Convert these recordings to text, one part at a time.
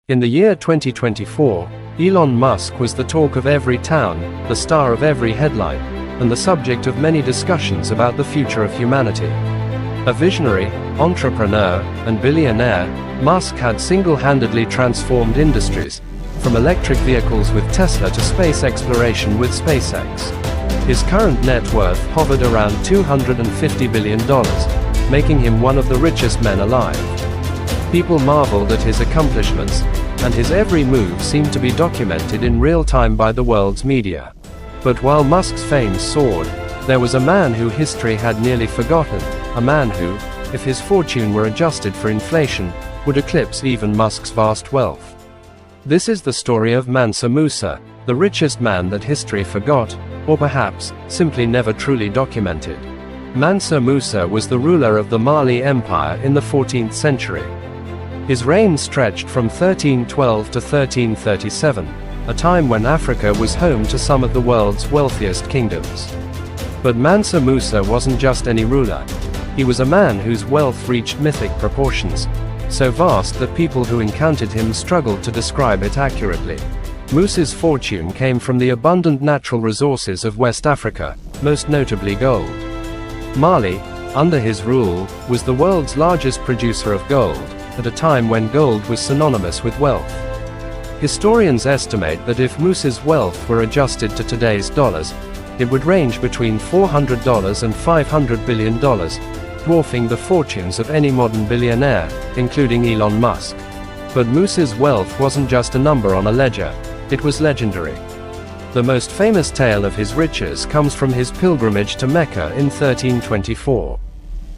In the year 2024, Elon Musk was the talk of every town, the star of every headline, and the subject of many discussions about the future of humanity. A visionary, entrepreneur, and billionaire, Musk had single-handedly transformed industries, from electric vehicles with Tesla to space exploration with SpaceX. His current net worth hovered around $250 billion, making him one of the richest men alive. People marveled at his accomplishments, and his every move seemed to be documented in real time by the world's media. But while Musk's fame soared, there was a man who history had nearly forgotten, a man who, if his fortune were adjusted for inflation, would eclipse even Musk's vast wealth. This is the story of Mansa Musa, the richest man that history forgot, or perhaps, simply never truly documented. Mansa Musa was the ruler of the Mali Empire in the 14th century. His reign stretched from 1312 to 1337, a time when Africa was home to some of the world's wealthiest kingdoms. But Mansa Musa wasn't just any ruler. He was a man whose wealth reached mythic proportions, so vast that people who encountered him struggled to describe it accurately. Musa's fortune came from the abundant natural resources of West Africa, most notably gold. Mali, under his rule, was the world's largest producer of gold, at a time when gold was synonymous with wealth. Historians estimate that if Musa's wealth were adjusted to today's dollars, it would range between $400 and $500 billion, dwarfing the fortunes of any modern billionaire, including Elon Musk. But Musa's wealth wasn't just a number on a ledger, it was legendary. The most famous tale of his riches comes from his pilgrimage to Mecca in 1324.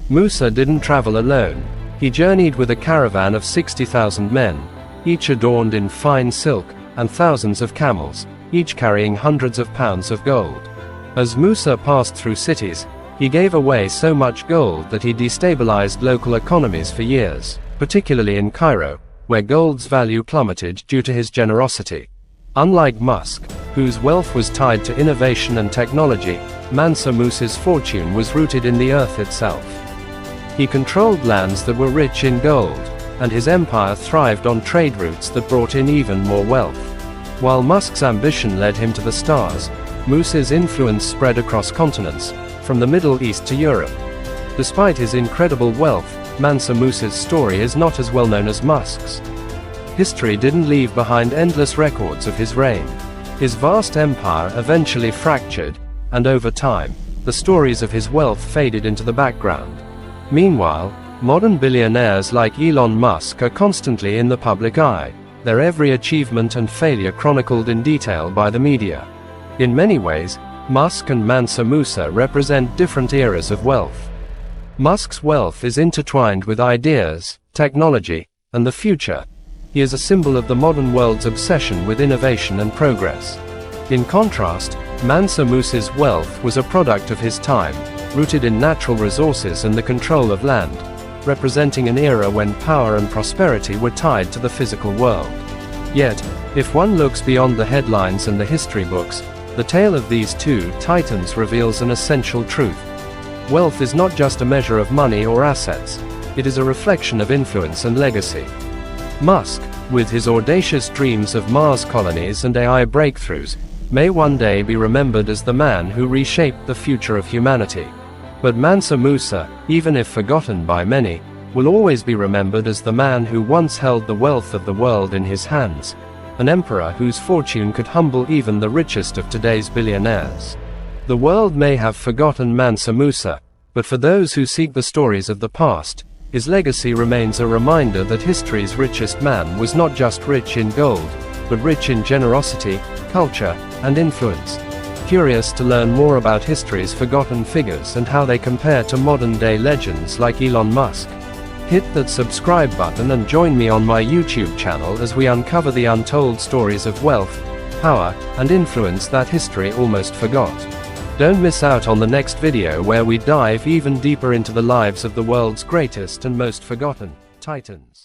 Musa didn't travel alone. He journeyed with a caravan of 60,000 men, each adorned in fine silk, and thousands of camels, each carrying hundreds of pounds of gold. As Musa passed through cities, he gave away so much gold that he destabilized local economies for years, particularly in Cairo, where gold's value plummeted due to his generosity. Unlike Musk, whose wealth was tied to innovation and technology, Mansa Musa's fortune was rooted in the earth itself. He controlled lands that were rich in gold, and his empire thrived on trade routes that brought in even more wealth. While Musk's ambition led him to the stars, Musa's influence spread across continents, from the Middle East to Europe. Despite his incredible wealth, Mansa Musa's story is not as well known as Musk's. History didn't leave behind endless records of his reign. His vast empire eventually fractured, and over time, the stories of his wealth faded into the background. Meanwhile, modern billionaires like Elon Musk are constantly in the public eye, their every achievement and failure chronicled in detail by the media. In many ways, Musk and Mansa Musa represent different eras of wealth. Musk's wealth is intertwined with ideas, technology, and the future. He is a symbol of the modern world's obsession with innovation and progress. In contrast, Mansa Musa's wealth was a product of his time, rooted in natural resources and the control of land, representing an era when power and prosperity were tied to the physical world. Yet, if one looks beyond the headlines and the history books, the tale of these two titans reveals an essential truth. Wealth is not just a measure of money or assets, it is a reflection of influence and legacy. Musk, with his audacious dreams of Mars colonies and AI breakthroughs, may one day be remembered as the man who reshaped the future of humanity. But Mansa Musa, even if forgotten by many, will always be remembered as the man who once held the wealth of the world in his hands, an emperor whose fortune could humble even the richest of today's billionaires. The world may have forgotten Mansa Musa, but for those who seek the stories of the past, his legacy remains a reminder that history's richest man was not just rich in gold, but rich in generosity, culture, and influence. Curious to learn more about history's forgotten figures and how they compare to modern-day legends like Elon Musk? Hit that subscribe button and join me on my YouTube channel as we uncover the untold stories of wealth, power, and influence that history almost forgot. Don't miss out on the next video where we dive even deeper into the lives of the world's greatest and most forgotten titans.